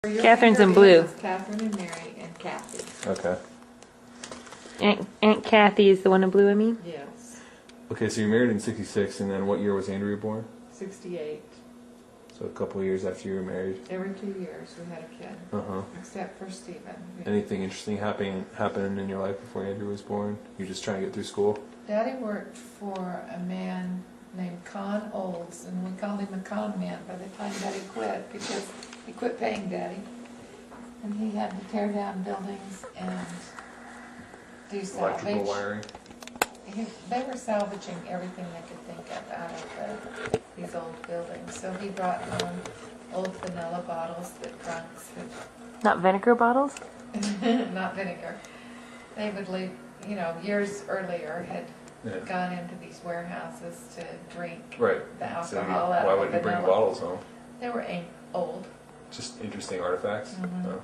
Catherine's in blue. Catherine and Mary and Kathy. Okay. Aunt Kathy is the one in blue, I mean? Yes. Okay, so you're married in 66, and then what year was Andrea born? 68. So a couple of years after you were married. Every 2 years we had a kid. Uh-huh. Except for Stephen. Anything interesting happening in your life before Andrew was born? You're just trying to get through school? Daddy worked for a man named Con Olds, and we called him a con man by the time Daddy quit, because he quit paying Daddy. And he had to tear down buildings and do salvage. Electrical wiring? They were salvaging everything they could think of out of these old buildings. So he brought home old vanilla bottles that drunks Not vinegar bottles? had, not vinegar. They would leave, years earlier had gone into these warehouses to drink the alcohol out why of would the you bring vanilla. bottles home? They were old, Just interesting artifacts? Mhm. Oh.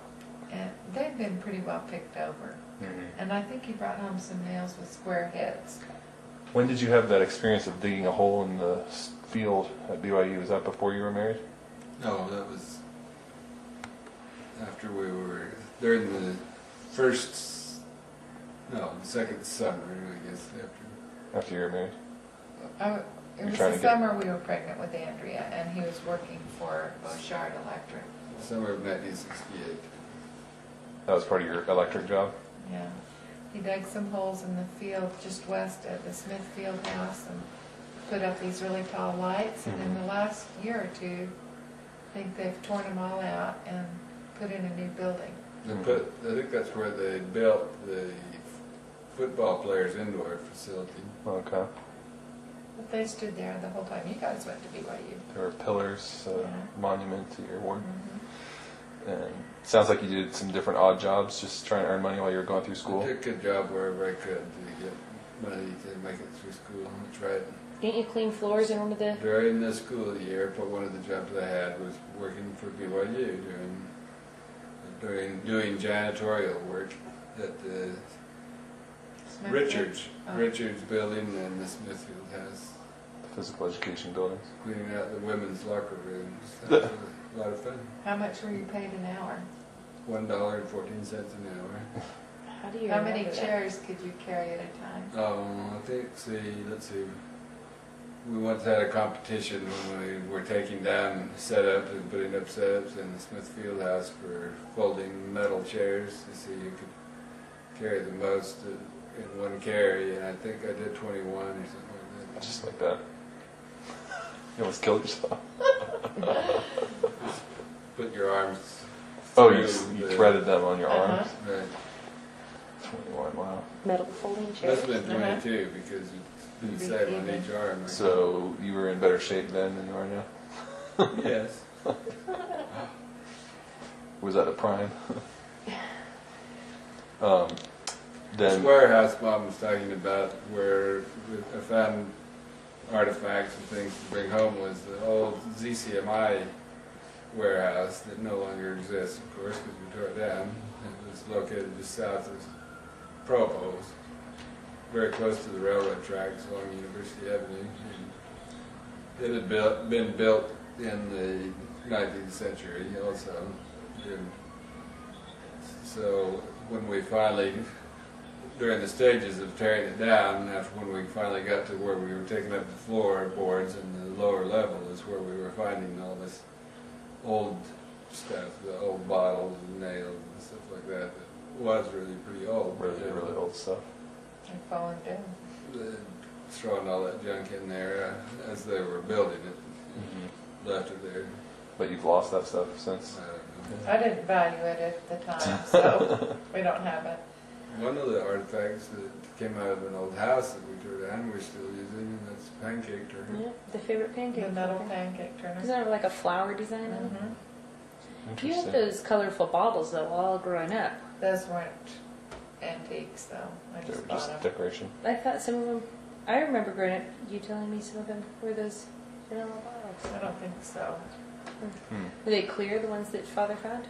and they'd been pretty well picked over. Mm-hmm. And I think he brought home some nails with square heads. When did you have that experience of digging a hole in the field at BYU? Was that before you were married? No, that was after we were, during the second summer, I guess, After you were married? It You're was trying the to get- summer we were pregnant with Andrea, and he was working for Bouchard Electric. summer of 1968. That was part of your electric job? Yeah. He dug some holes in the field just west of the Smith Field house and put up these really tall lights. And in the last year or two, I think they've torn them all out and put in a new building. I think that's where they built the football players' indoor facility. Okay. But they stood there the whole time you guys went to BYU. There were pillars, Yeah. monument to your ward. Mm-hmm. And sounds like you did some different odd jobs, just trying to earn money while you were going through school. I took a job wherever I could to get money to make it through school. That's right. Didn't you clean floors in one of the... During the school year, but one of the jobs I had was working for BYU doing janitorial work at the Smithfield. Richards building and the Smithfield house, Physical education buildings. cleaning out the women's locker rooms. That was a lot of fun. How much were you paid an hour? $1.14 an hour. How do you How many remember that? chairs could you carry at a time? I think, let's see. We once had a competition when we were taking down setups and putting up setups in the Smithfield house for folding metal chairs to see who could carry the most in one carry, and I think I did 21 or something like that. Just like that. You almost killed yourself. Put your arms Oh, through you the- threaded them on your Uh-huh. arms? Right. 21, wow. Metal folding chairs? Must have been 22 because you save on each arm. Right? So you were in better shape then than you are now? Yes. Was that a prime? This Then, warehouse Mom was talking about where I found artifacts and things to bring home was the old ZCMI warehouse that no longer exists, of course, because we tore it down. It was located just south of Provo, very close to the railroad tracks along University Avenue. And it had been built in the 19th century also. And so when we finally, during the stages of tearing it down, when we finally got to where we were taking up the floorboards and the lower level is where we were finding all this old stuff, the old bottles and nails and stuff like that was really pretty old. really old stuff. And falling down. Throwing all that junk in there as they were building it, left it there. But you've lost that stuff since? I don't know. I didn't value it at the time, so we don't have it. One of the artifacts that came out of an old house that we tore down we're still using, and that's a pancake turner. Yeah, the favorite pancake. The metal turner. pancake turner. Isn't there like a flower design on it? Mm-hmm. You had those colorful bottles though all growing up. Those weren't antiques, though. I They just were bought just them. decoration. I thought some of them, I remember growing up, you telling me some of them were those vanilla bottles. I don't think so. Were they clear, the ones that Father found?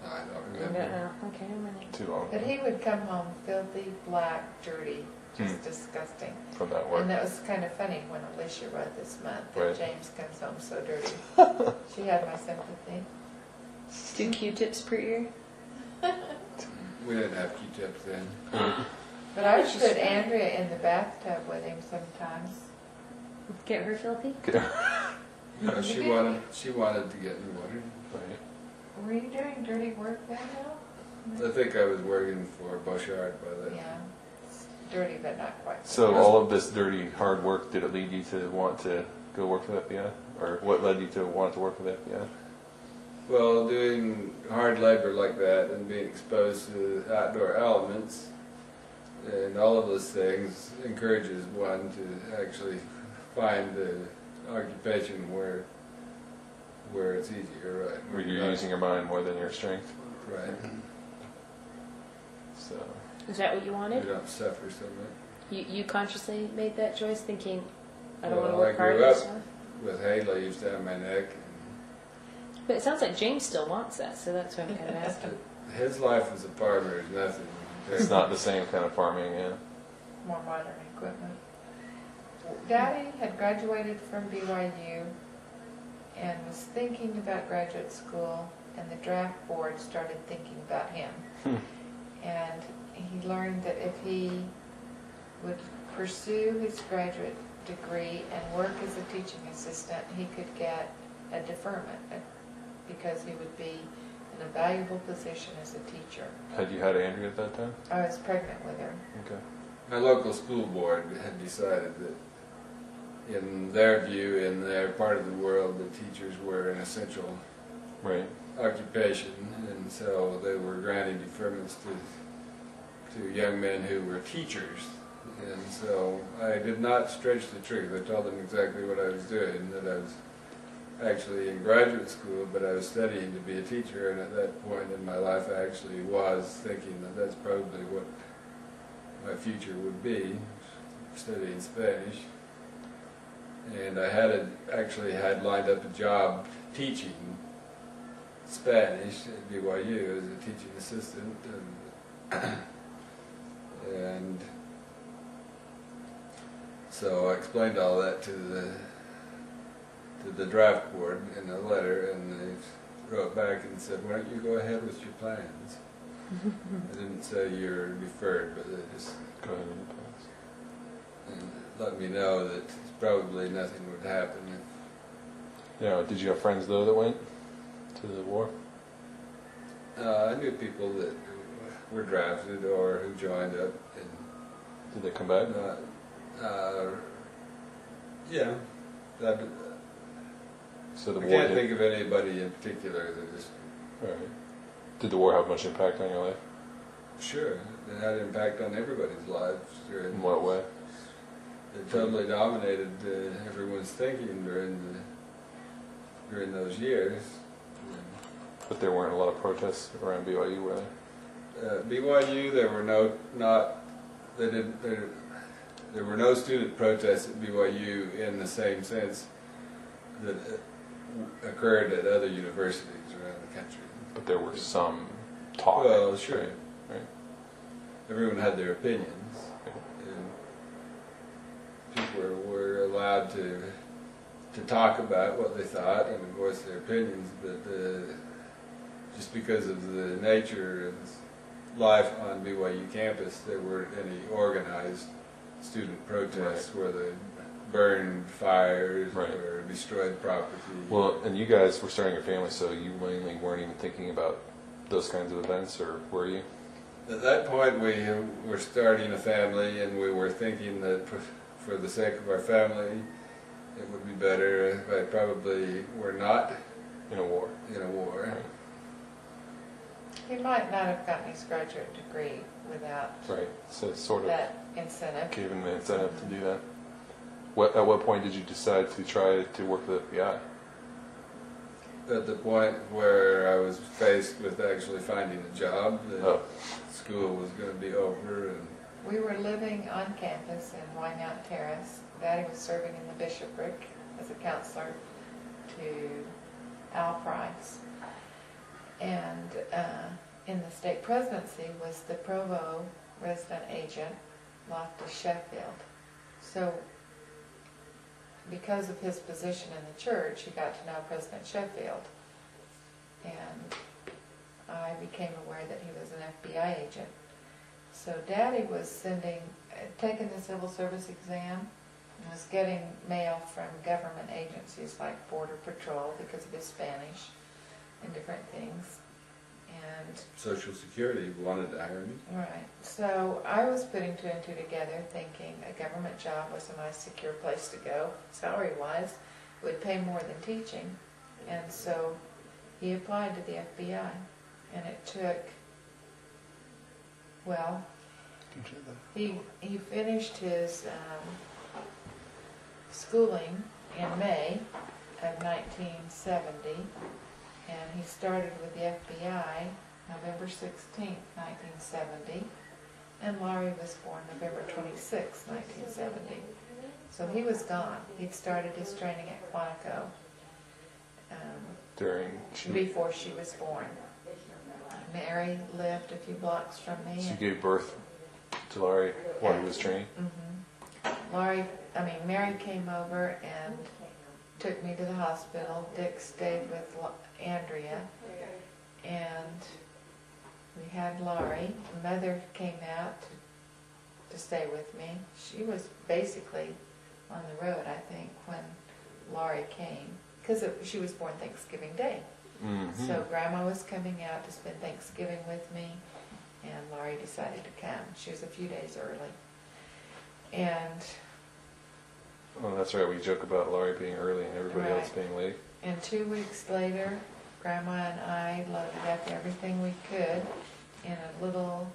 I don't I remember. don't know. Okay, I'm running. Too long But he would come home filthy, black, dirty, just disgusting. from that work. And that was kind of funny when Alicia wrote this month that Right. James comes home so dirty. She had my sympathy. 2 Q-tips per ear. We didn't have Q-tips then. But I would put Andrea in the bathtub with him sometimes. Get her filthy? No, she wanted to get in the water. Right. Were you doing dirty work then, Bill? I think I was working for Bouchard by then. Yeah, it's dirty but not quite. So all of this dirty, hard work, did it lead you to want to go work for the FBI? Or what led you to want to work for the FBI? Well, doing hard labor like that and being exposed to outdoor elements and all of those things encourages one to actually find an occupation where it's easier, right? Where you're using your mind more than your strength. Right. So Is that what you You wanted? don't suffer so much. You consciously made that choice, thinking, I don't want to Well, work I hard grew and up stuff? with hay leaves down my neck. But it sounds like James still wants that, so that's why I'm kind of asking. His life as a farmer is nothing. it's not the same kind of farming, yeah. More modern equipment. Daddy had graduated from BYU and was thinking about graduate school, and the draft board started thinking about him. And he learned that if he would pursue his graduate degree and work as a teaching assistant, he could get a deferment because he would be in a valuable position as a teacher. Had you had Andrea at that time? I was pregnant with her. Okay. My local school board had decided that in their view, in their part of the world, the teachers were an essential Right. occupation, and so they were granting deferments to young men who were teachers. And so I did not stretch the truth. I told them exactly what I was doing, that I was actually in graduate school, but I was studying to be a teacher, and at that point in my life I actually was thinking that that's probably what my future would be, studying Spanish. And I actually had lined up a job teaching Spanish at BYU as a teaching assistant, and so I explained all that to the draft board in a letter, and they wrote back and said, "Why don't you go ahead with your plans?" I didn't say you're deferred, but they just Go ahead with the plans. and let me know that probably nothing would happen. Yeah. Did you have friends though that went to the war? I knew people that were drafted or who joined up, and Did they come back? yeah. That, So the I war can't did. think of anybody in particular that just, Right. Did the war have much impact on your life? sure, it had an impact on everybody's lives. In what way? It totally dominated everyone's thinking during those years. But there weren't a lot of protests around BYU, were there? BYU, there were there were no student protests at BYU in the same sense that occurred at other universities around the country. But there were some talk. Well, sure. Right. Right. Everyone had their opinions, and people were allowed to talk about what they thought and voice their opinions, but just because of the nature of life on BYU campus, there weren't any organized student protests where they burned fires or destroyed property. Well, and you guys were starting your family, so you mainly weren't even thinking about those kinds of events, or were you? At that point, we were starting a family, and we were thinking that for the sake of our family, it would be better if I probably were not In a war. in a war. Right. He might not have gotten his graduate degree without Right. So it's sort of that incentive. gave him the incentive to do that. At what point did you decide to try to work for the FBI? At the point where I was faced with actually finding a job, the school was going to be over, and We were living on campus in Wynant Terrace. Daddy was serving in the bishopric as a counselor to Al Price. And in the state presidency was the Provo resident agent, Loftus Sheffield. So because of his position in the church, he got to know President Sheffield. And became aware that he was an FBI agent. So Daddy was taking the civil service exam and was getting mail from government agencies like Border Patrol because of his Spanish and different things. And Social Security wanted to hire me. right, so I was putting two and two together, thinking a government job was a nice, secure place to go, salary-wise, would pay more than teaching. And so he applied to the FBI, and it took, well, he finished his schooling in May of 1970, and he started with the FBI November 16th, 1970, and Laurie was born November 26th, 1970. So he was gone. He'd started his training at Quantico before she was born. Mary lived a few blocks from me. So you gave birth to Laurie while he was training? Mary came over and took me to the hospital. Dick stayed with Andrea, and we had Laurie. Mother came out to stay with me. She was basically on the road, I think, when Laurie came, because she was born Thanksgiving Day. Mm-hmm. So Grandma was coming out to spend Thanksgiving with me, and Laurie decided to come. She was a few days early. And Oh, that's right. We joke about Laurie being early and everybody else Right. being late. 2 weeks later, Grandma and I loaded up everything we could in a little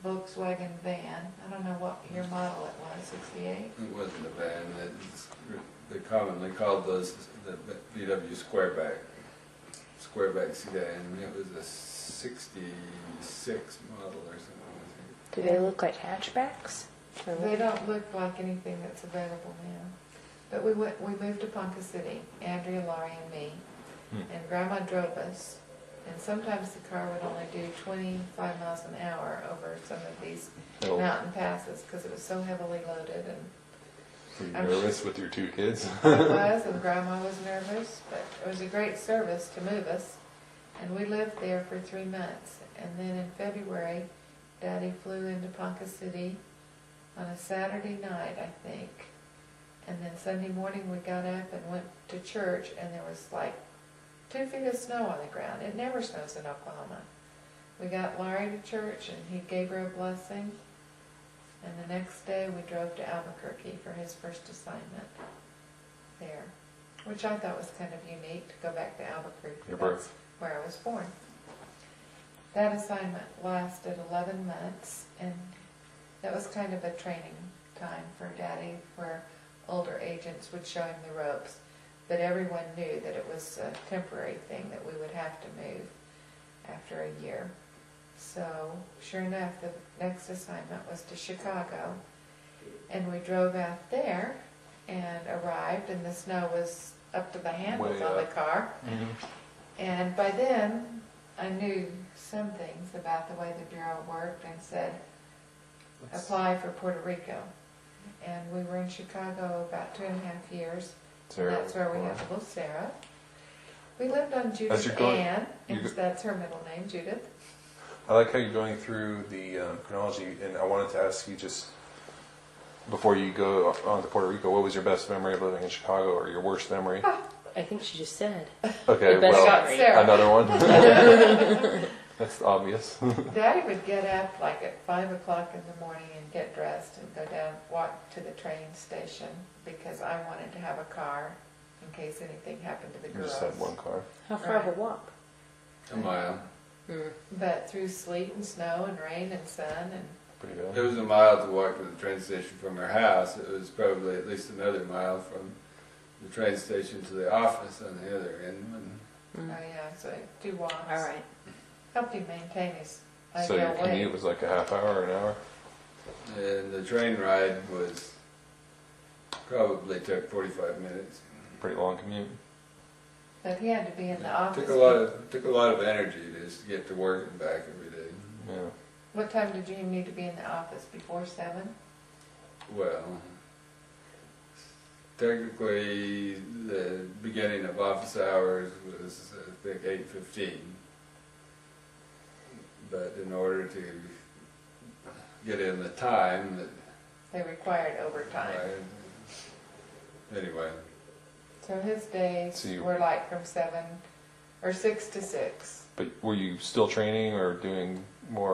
Volkswagen van. I don't know what year model it was, 68? It wasn't a van. They commonly called those the VW Squareback sedan. It was a 66 model or something, I think. Do they look like hatchbacks? They don't look like anything that's available now. But we moved to Ponca City, Andrea, Laurie, and me. And Grandma drove us. And sometimes the car would only do 25 miles an hour over some of these Oh, mountain passes because it was so heavily loaded. And were you I'm nervous with your 2 kids? I was, and Grandma was nervous, but it was a great service to move us. And we lived there for 3 months. And then in February, Daddy flew into Ponca City on a Saturday night, I think. And then Sunday morning we got up and went to church, and there was like 2 feet of snow on the ground. It never snows in Oklahoma. We got Laurie to church, and he gave her a blessing. And the next day we drove to Albuquerque for his first assignment there, which I thought was kind of unique to go back to Albuquerque. Your That's birth. where I was born. That assignment lasted 11 months, and that was kind of a training time for Daddy, where older agents would show him the ropes. But everyone knew that it was a temporary thing, that we would have to move after a year. So, sure enough, the next assignment was to Chicago. And we drove out there and arrived, and the snow was up to the handles Way on the up. car. Mm-hmm. And by then, I knew some things about the way the Bureau worked, and said, apply for Puerto Rico. And we were in Chicago about 2.5 years. And that's where we had little Sarah. We lived on Judith Ann, and that's her middle name, Judith. I like how you're going through the chronology, and I wanted to ask you just, before you go on to Puerto Rico, what was your best memory of living in Chicago, or your worst memory? I think she just said. Okay, The best well, got Sarah. another one. That's obvious. Daddy would get up like at 5 o'clock in the morning and get dressed and go down, walk to the train station, because I wanted to have a car in case anything happened to the You girls. just had one car. How far of a walk? A mile. But through sleet and snow and rain and sun, and Pretty It good. was a mile to walk to the train station from our house. It was probably at least another mile from the train station to the office on the other end. oh yeah, so 2 walks. All right. Helped him maintain his So your ideal commute weight. was like a half hour or an hour? And the train ride was probably took 45 minutes. Pretty long commute. But he had to be in the office. Took a lot of energy just to get to work and back every day. Yeah. What time did you need to be in the office? Before 7? Well, technically the beginning of office hours was I think 8:15. but in order to get in the time that They required overtime. anyway. So his days So you- were like from 7 or 6 to 6. But were you still training or doing more?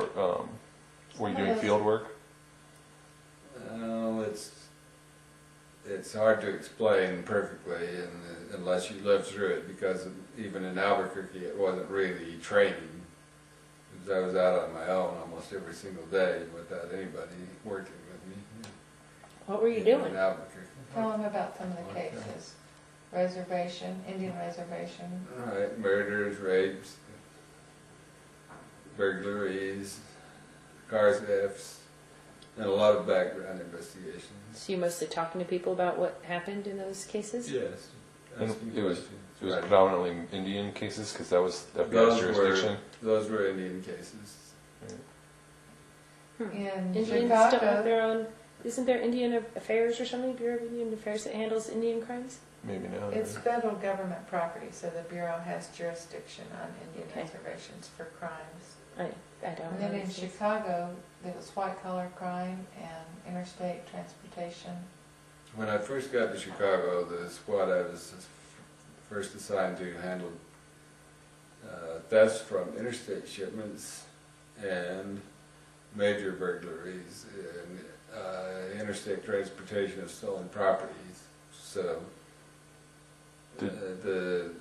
Were you doing field work? It's hard to explain perfectly unless you live through it, because even in Albuquerque it wasn't really training. Because I was out on my own almost every single day without anybody working with me. What were you In doing? Albuquerque. Tell him about some of the cases. Reservation, Indian reservation. All right, murders, rapes, burglaries, car thefts, and a lot of background investigations. So you mostly talking to people about what happened in those cases? Yes. And asking it was questions. It was predominantly Indian cases because that was FBI's jurisdiction. Those were Indian cases. Hmm. In Indians don't have Chicago, their own. Isn't there Indian Affairs or something? Bureau of Indian Affairs that handles Indian crimes? Maybe not. it's federal government property, so the Bureau has jurisdiction on Indian Okay. reservations for crimes. I don't And know. then in Chicago, there was white collar crime and interstate transportation. When I first got to Chicago, the squad I was first assigned to handled thefts from interstate shipments and major burglaries and interstate transportation of stolen properties. So the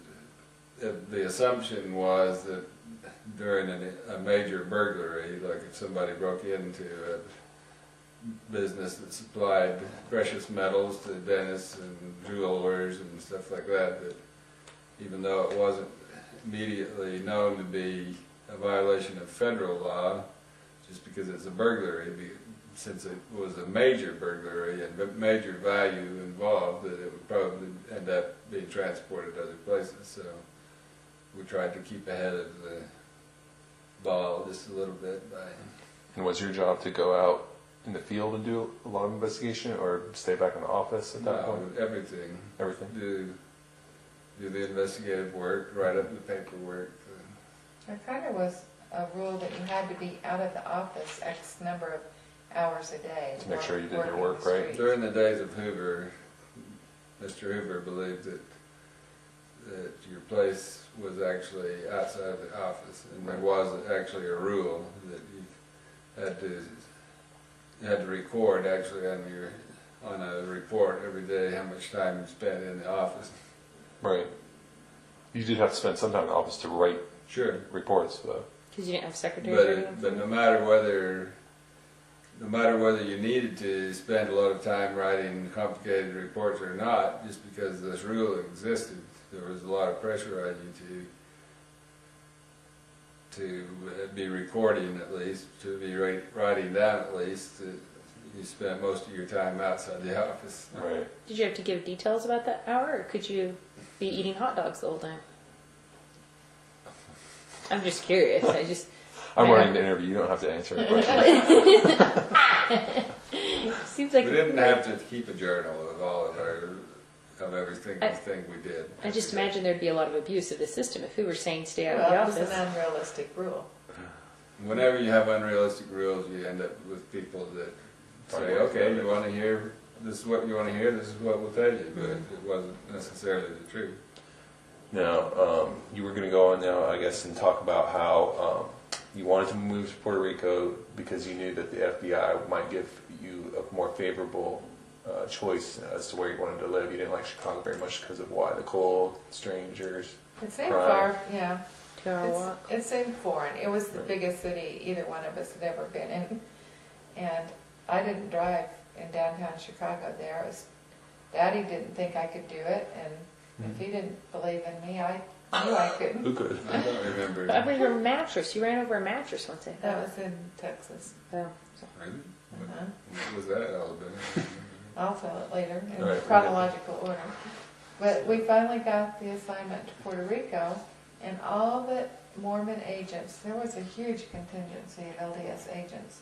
assumption was that during a major burglary, like if somebody broke into a business that supplied precious metals to dentists and jewelers and stuff like that, that even though it wasn't immediately known to be a violation of federal law, just because it's a burglary, since it was a major burglary and major value involved, that it would probably end up being transported to other places. So we tried to keep ahead of the ball just a little bit by... And was your job to go out in the field and do a lot of investigation, or stay back in the office at that point? Everything. Everything. Do the investigative work, write up the paperwork. There kind of was a rule that you had to be out of the office X number of hours a day. To make sure you did your working work the right. streets. During the days of Hoover, Mr. Hoover believed that your place was actually outside of the office, and there was actually a rule that you had to record actually on a report every day how much time you spent in the office. Right. You did have to spend some time in the office to write Sure. reports, though. Because you didn't have secretaries or anything? But no matter whether you needed to spend a lot of time writing complicated reports or not, just because this rule existed, there was a lot of pressure on you to be recording at least, to be writing down at least. You spent most of your time outside the office. Right. Did you have to give details about that hour, or could you be eating hot dogs the whole time? I'm just curious. I'm running the interview. You don't have to answer the question. Seems like We didn't have to keep a journal of all of everything we did. I just imagine there'd be a lot of abuse of the system if we were saying stay out of Well, the it was office. an unrealistic rule. Whenever you have unrealistic rules, you end up with people that say, okay, you want to hear, this is what you want to hear, this is what we'll tell you, but it wasn't necessarily the truth. Now, you were going to go on now, I guess, and talk about how you wanted to move to Puerto Rico because you knew that the FBI might give you a more favorable choice as to where you wanted to live. You didn't like Chicago very much because of why? The cold, strangers. It seemed Right. far, yeah. 2-hour walk. It seemed foreign. It was the biggest city either one of us had ever been in. And I didn't drive in downtown Chicago there. Daddy didn't think I could do it, and if he didn't believe in me, I knew I couldn't. Who could? I don't remember. But over your mattress. You ran over a mattress once, I thought. That was in Texas. Oh. Really? Uh-huh. What was that all about? I'll tell it later in Right. chronological order. But we finally got the assignment to Puerto Rico, and all the Mormon agents, there was a huge contingency of LDS agents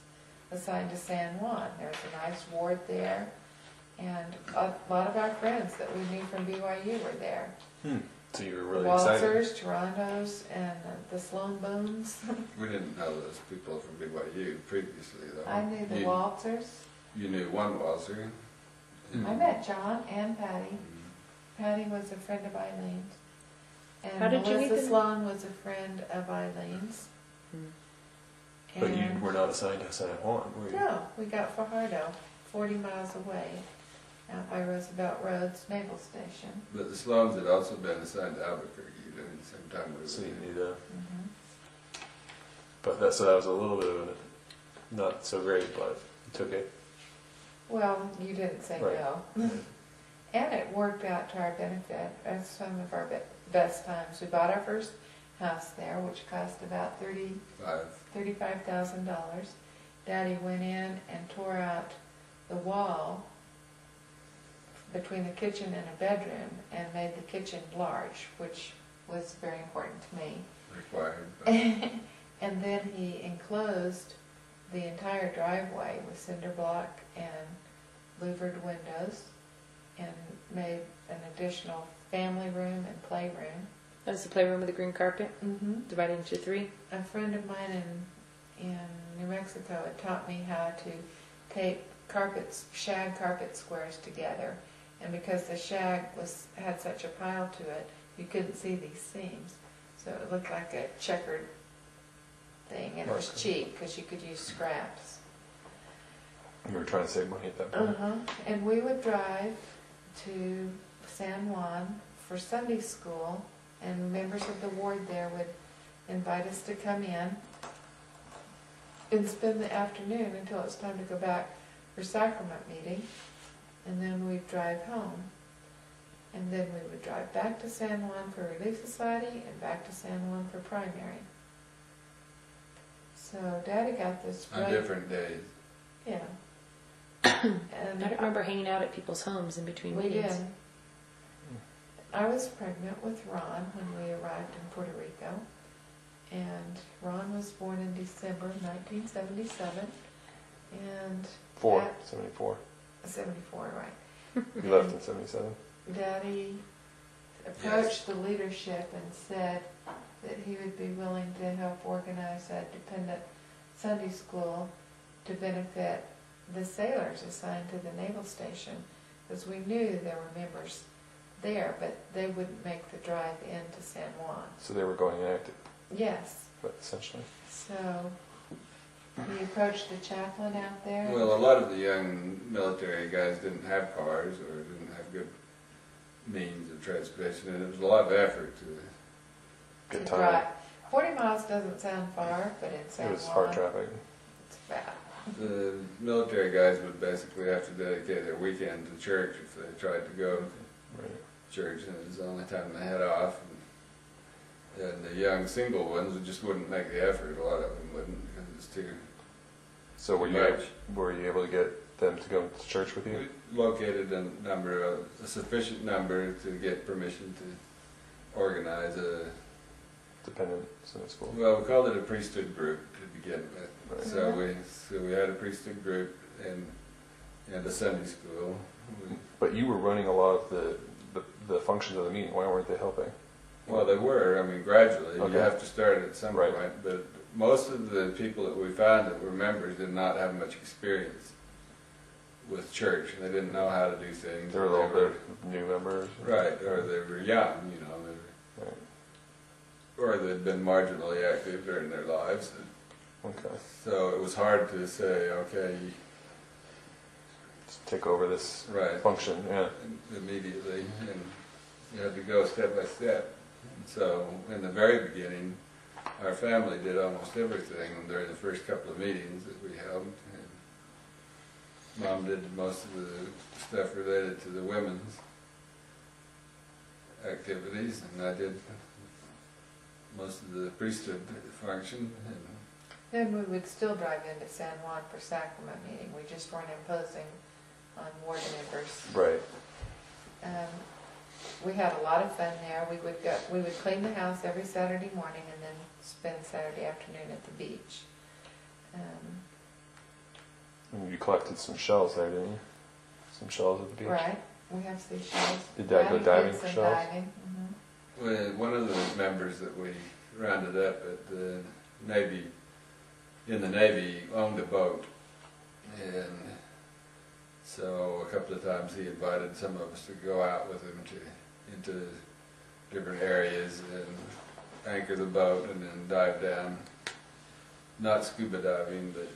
assigned to San Juan. There was a nice ward there, and a lot of our friends that we knew from BYU were there. So you were really excited. Waltzers, Torontos, and the Sloan Booms. We didn't know those people from BYU previously, though. I knew the You- Waltzers. You knew one waltzer. Mm. I met John and Patty. Patty was a friend of Eileen's. And How did you meet Melissa them? Sloan was a friend of Eileen's. But you And- were not assigned to San Juan, were you? No, we got Fajardo, 40 miles away, out by Roosevelt Road's naval station. But the Sloans had also been assigned to Albuquerque during the same time we were So you there. knew that. Mhm. But that, so that was a little bit of a, not so great, but you took it. Well, you didn't say Right. no. And it worked out to our benefit. That's some of our best times. We bought our first house there, which cost about $35,000. Daddy went in and tore out the wall between the kitchen and a bedroom and made the kitchen large, which was very important to me. Required. And then he enclosed the entire driveway with cinder block and louvered windows and made an additional family room and playroom. That's the playroom with the green carpet, Mm-hmm. divided into 3. A friend of mine in New Mexico had taught me how to tape shag carpet squares together. And because the shag had such a pile to it, you couldn't see these seams. So it looked like a checkered thing, and it was Okay. cheap because you could use scraps. You were trying to save money at that point. And we would drive to San Juan for Sunday school, and members of the ward there would invite us to come in and spend the afternoon until it's time to go back for sacrament meeting, and then we'd drive home. And then we would drive back to San Juan for Relief Society and back to San Juan for primary. So Daddy got this On right. different days. Yeah. I And don't remember hanging out at people's homes in between we meetings. did. I was pregnant with Ron when we arrived in Puerto Rico. And Ron was born in December 1977. And 74. 74, right. You left in 77. Daddy approached the leadership and said that he would be willing to help organize a dependent Sunday school to benefit the sailors assigned to the naval station, because we knew there were members there, but they wouldn't make the drive into San Juan. So they were going inactive, Yes, but essentially. so he approached the chaplain out there. Well, a lot of the young military guys didn't have cars or didn't have good means of transportation, and it was a lot of effort to. Good to time. drive. 40 miles doesn't sound far, but in San It was Juan, hard traffic. it's bad. The military guys would basically have to dedicate their weekend to church if they tried to go to Right. church, and it was the only time they had off. And the young single ones just wouldn't make the effort. A lot of them wouldn't because it's too. So were much. you able to get them to go to church with you? We located a sufficient number to get permission to organize a. Dependent Sunday school. Well, we called it a priesthood group to begin with. Right. So we had a priesthood group and a Sunday school. But you were running a lot of the functions of the meeting. Why weren't they helping? Well, they were. I mean, gradually. Okay. You have to start at some Right. point. But most of the people that we found that were members did not have much experience with church. They didn't know how to do things. They were a little bit new members. Right, or they were young, you know. Right. Or they'd been marginally active during their lives. Okay. So it was hard to say, okay, Just take over this right, function. Yeah. immediately, and you had to go step by step. And so in the very beginning, our family did almost everything during the first couple of meetings that we held. And Mom did most of the stuff related to the women's activities, and I did most of the priesthood function. And Then we would still drive into San Juan for sacrament meeting. We just weren't imposing on ward members. Right. We had a lot of fun there. We would clean the house every Saturday morning and then spend Saturday afternoon at the beach. And you collected some shells there, didn't you? Some shells at the beach. Right, we have seashells. Did Dad go Daddy diving did for some shells? diving, One of the members that we rounded up at the Navy, in the Navy, owned a boat, and so a couple of times he invited some of us to go out with him into different areas and anchor the boat and then dive down. Not scuba diving, but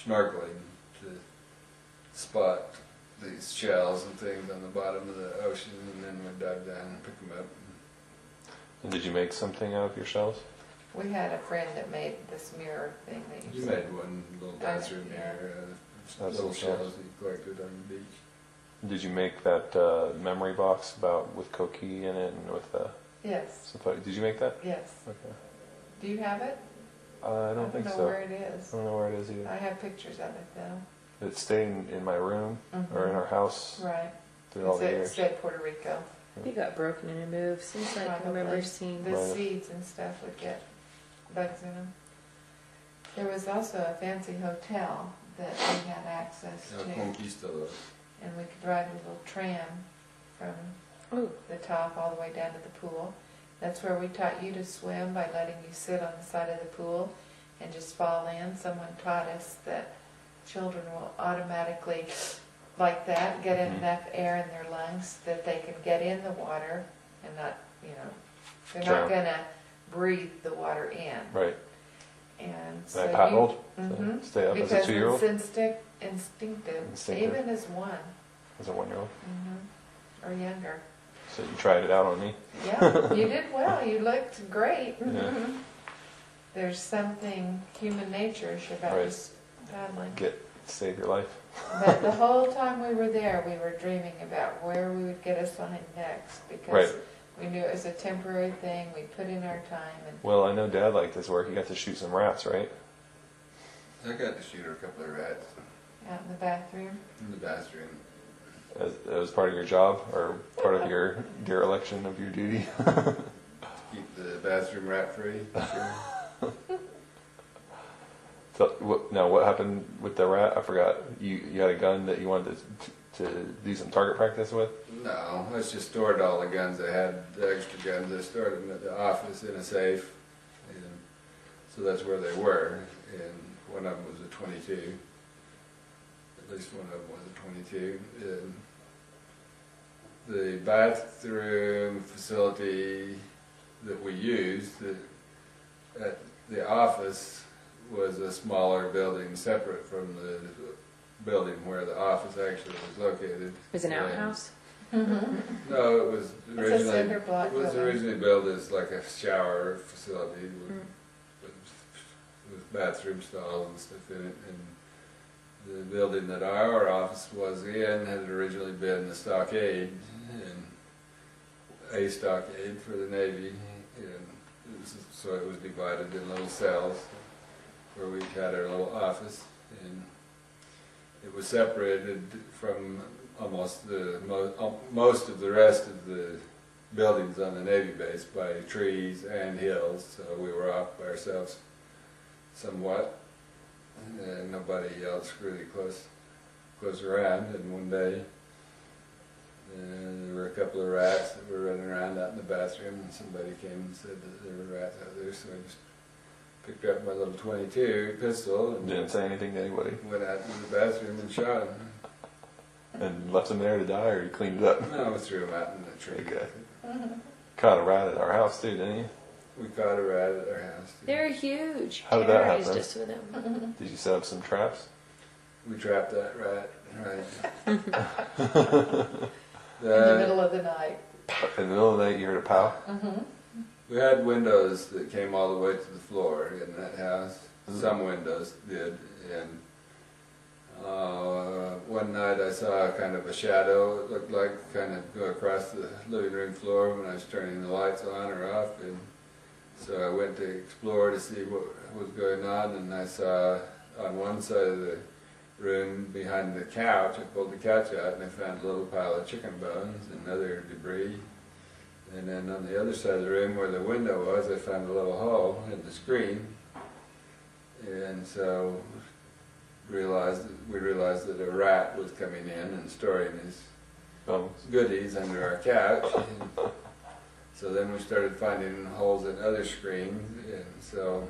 snorkeling to spot these shells and things on the bottom of the ocean, and then we'd dive down and pick them up. And did you make something out of your shells? We had a friend that made this mirror thing that You you made one little bathroom yeah. here, That's little some shells. shells that you collected on the beach. Did you make that memory box with Koki in it and with Yes, some photo? Did you make that? yes. Okay. Do you have it? I don't think know so. where it is. I don't know where it is either. I have pictures of it though. It stayed in my room or in our house Right. through all the It years. said Puerto Rico. He got broken and removed. Seems like I Probably. remember seeing. The Right. seeds and stuff would get bugs in them. There was also a fancy hotel that we had access El to, Conquistador. and we could ride a little tram from Oh, the top all the way down to the pool. That's where we taught you to swim, by letting you sit on the side of the pool and just fall in. Someone taught us that children will automatically, like that, get enough air in their lungs that they can get in the water and not, they're not Drown. gonna breathe the water in. Right. And And so I paddled Mhm. to stay up as a because 2-year-old, it's instinctive, even as one, as a 1-year-old. or younger. So you tried it out on me. Yeah, you did well. You looked great. Yeah. There's something human nature-ish about Right. just paddling. Save your life. But the whole time we were there, we were dreaming about where we would get assigned next, because Right. we knew it was a temporary thing. We put in our time, and Well, I know Dad liked his work. He got to shoot some rats, right? I got to shoot a couple of rats out in the bathroom. in the bathroom. That was part of your job or part of your dereliction of your duty. Keep the bathroom rat free. Sure. So, now, what happened with the rat? I forgot. You had a gun that you wanted to do some target practice with? No, I just stored all the guns I had, the extra guns. I stored them at the office in a safe, and so that's where they were. And one of them was a 22. At least one of them was a 22. And the bathroom facility that we used at the office was a smaller building, separate from the building where the office actually was located. it was an And- outhouse. No, it was It's a originally, cinder block it was building. originally built as like a shower facility with bathroom stalls and stuff in it. And the building that our office was in had originally been the stockade, and a stockade for the Navy, and so it was divided in little cells where we had our little office, and it was separated from almost most of the rest of the buildings on the Navy base by trees and hills, so we were off by ourselves somewhat, and nobody else really close around. And one day there were a couple of rats that were running around out in the bathroom, and somebody came and said that there were rats out there, so I just picked up my little 22 pistol and Didn't say anything to anybody. went out into the bathroom and shot him. And left them there to die, or you cleaned it up? No, I threw him out in the tree. Okay. Caught a rat at our house too, didn't you? We caught a rat at our house. too. They're huge. How did that Kara is happen? just with them. Did you set up some traps? We trapped that rat, right. In the middle of the night. In the middle of the night, you heard a pow? We had windows that came all the way to the floor in that house. Some windows did, and one night I saw kind of a shadow, it looked like, kind of go across the living room floor when I was turning the lights on or off, and so I went to explore to see what was going on, and I saw on one side of the room behind the couch, I pulled the couch out and I found a little pile of chicken bones and other debris. And then on the other side of the room where the window was, I found a little hole in the screen. And so we realized that a rat was coming in and storing his goodies under our couch. And so then we started finding holes in other screens, and so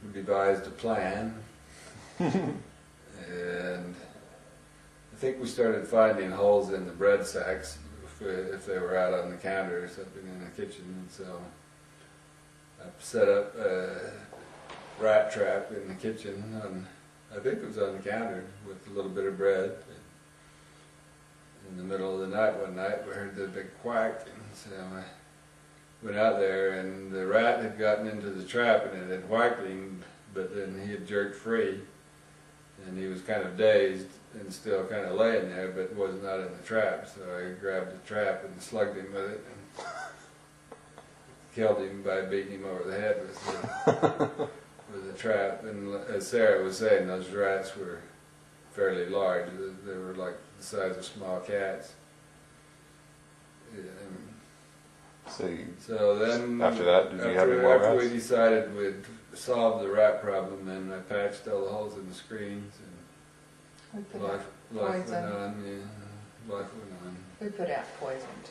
we devised a plan. And I think we started finding holes in the bread sacks if they were out on the counter or something in the kitchen. And so I set up a rat trap in the kitchen, I think it was on the counter, with a little bit of bread. In the middle of the night one night we heard the big quack, and so I went out there, and the rat had gotten into the trap and it had whacked him, but then he had jerked free, and he was kind of dazed and still kind of laying there, but was not in the trap. So I grabbed the trap and slugged him with it and killed him by beating him over the head with the trap. And as Sarah was saying, those rats were fairly large. They were like the size of small cats. So then, after that, did you have any more after we rats? decided we'd solve the rat problem, and I patched all the holes in the screens, We and put life out went poison. on. Yeah, life went on. We put out poison too.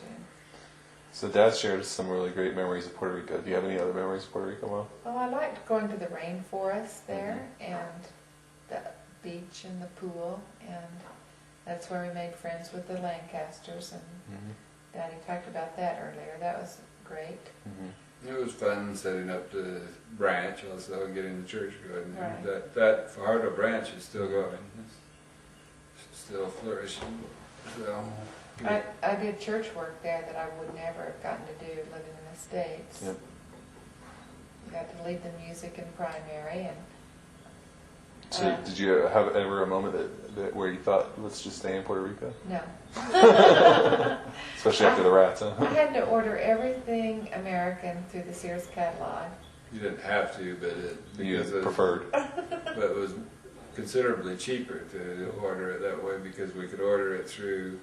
So Dad shared some really great memories of Puerto Rico. Do you have any other memories of Puerto Rico, Mom? Well, I liked going to the rainforest there and the beach and the pool, and that's where we made friends with the Lancasters, and Daddy talked about that earlier. That was great. It was fun setting up the branch also and getting the church going. Right. That Fajardo branch is still going. It's still flourishing. So I did church work there that I would never have gotten to do living in the States. Yep. Got to lead the music in primary, and So did you have ever a moment that where you thought, let's just stay in Puerto Rico? no. Especially after the rats, huh? I had to order everything American through the Sears catalog. you didn't have to, but You it preferred. but it was considerably cheaper to order it that way, because we could order it through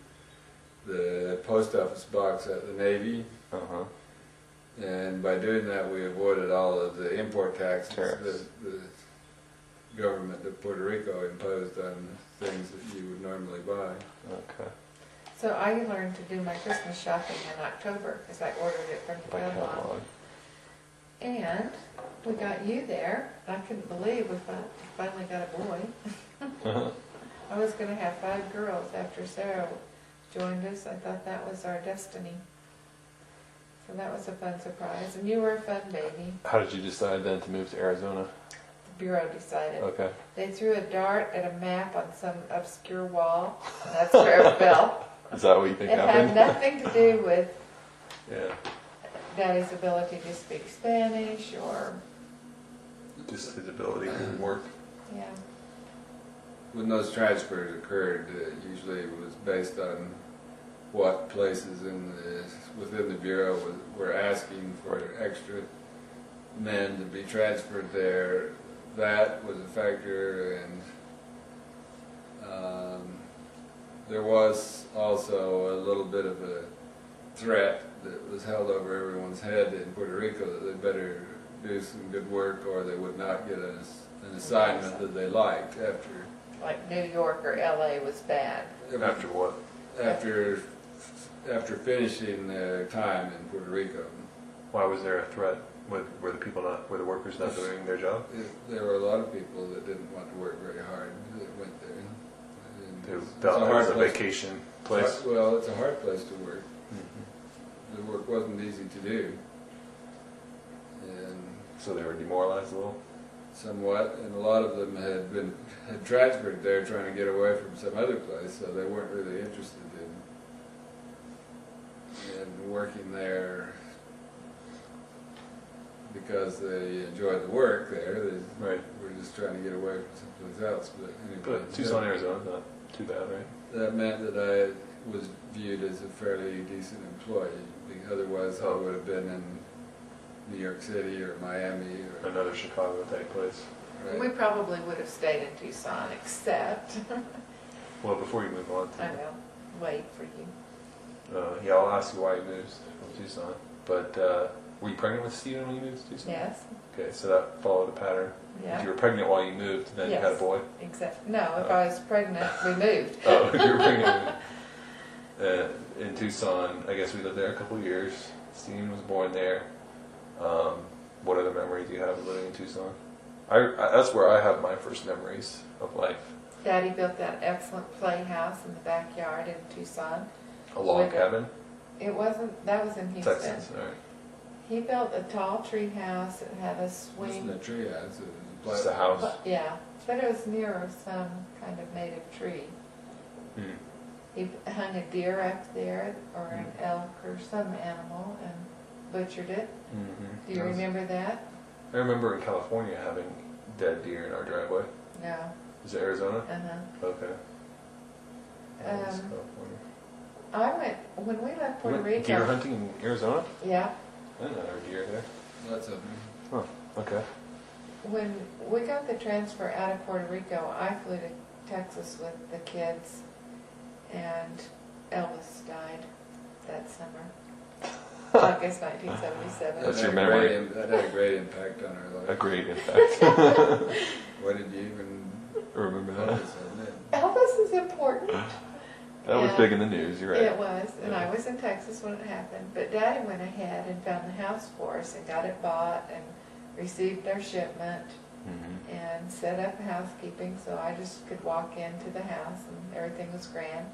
the post office box at the Navy. Uh-huh. And by doing that, we avoided all of the import taxes Tariffs. that the government of Puerto Rico imposed on things that you would normally buy. Okay. So I learned to do my Christmas shopping in October because I ordered it from the By catalog. catalog. And we got you there. I couldn't believe we finally got a boy. I was going to have 5 girls after Sarah joined us. I thought that was our destiny. So that was a fun surprise. And you were a fun baby. How did you decide then to move to Arizona? The Bureau decided. Okay. They threw a dart at a map on some obscure wall, and that's where it fell. Is that what you think It happened? had nothing to do with Yeah. Daddy's ability to speak Spanish or, Just his ability to work. yeah. When those transfers occurred, usually it was based on what places within the Bureau were asking for extra men to be transferred there. That was a factor, and there was also a little bit of a threat that was held over everyone's head in Puerto Rico that they better do some good work or they would not get an assignment that they liked after. Like New York or LA was bad. After what? After finishing their time in Puerto Rico. Why was there a threat? Were the workers not doing their job? There were a lot of people that didn't want to work very hard that went there. They And felt it was a place. vacation place. Well, it's a hard place to work. The work wasn't easy to do. And So they were demoralized a little? somewhat, and a lot of them had transferred there trying to get away from some other place, so they weren't really interested in working there because they enjoyed the work there. They Right. were just trying to get away from someplace else. But anyway, But Tucson, Arizona, not too bad, right? that meant that I was viewed as a fairly decent employee. Otherwise, I would have been in New York City or Miami or Another Chicago type place. right? We probably would have stayed in Tucson, except, Well, before you move on I to, will wait for you. yeah, I'll ask you why you moved from Tucson. But Were you pregnant with Steven when you moved to Tucson? Yes, Okay, so that followed a pattern. yeah. You were pregnant while you moved, then you had a Yes. boy? No, if I was pregnant, we moved. Oh, you were pregnant. In Tucson, I guess we lived there a couple of years. Steven was born there. What other memories do you have of living in Tucson? That's where I have my first memories of life. Daddy built that excellent playhouse in the backyard in Tucson. A log With cabin? It wasn't, that was in Houston. Texas, all right. He built a tall tree house. It had a It's swing. in a tree house. Just a house? Yeah, but it was near some kind of native tree. Hmm. He hung a deer up there, or an elk, or some animal, and butchered it. Mm-hmm. Do you remember that? I remember in California having dead deer in our driveway. No. Is it Arizona? Uh-huh. Okay. That was Um, California. I went, when we left Puerto Went Rico. Deer hunting in Arizona? Yeah. I didn't know there were deer there. Lots of them. Huh, okay. When we got the transfer out of Puerto Rico, I flew to Texas with the kids, and Elvis died that summer. August 1977. That's your That had a memory. that had a great impact on our life. A great impact. What did you even Remember that? notice on it? Elvis is important. That was Yeah. big in the news, you're right. It was, and Yeah. I was in Texas when it happened. But Daddy went ahead and found the house for us and got it bought and received our shipment Mm-hmm. and set up housekeeping so I just could walk into the house and everything was grand.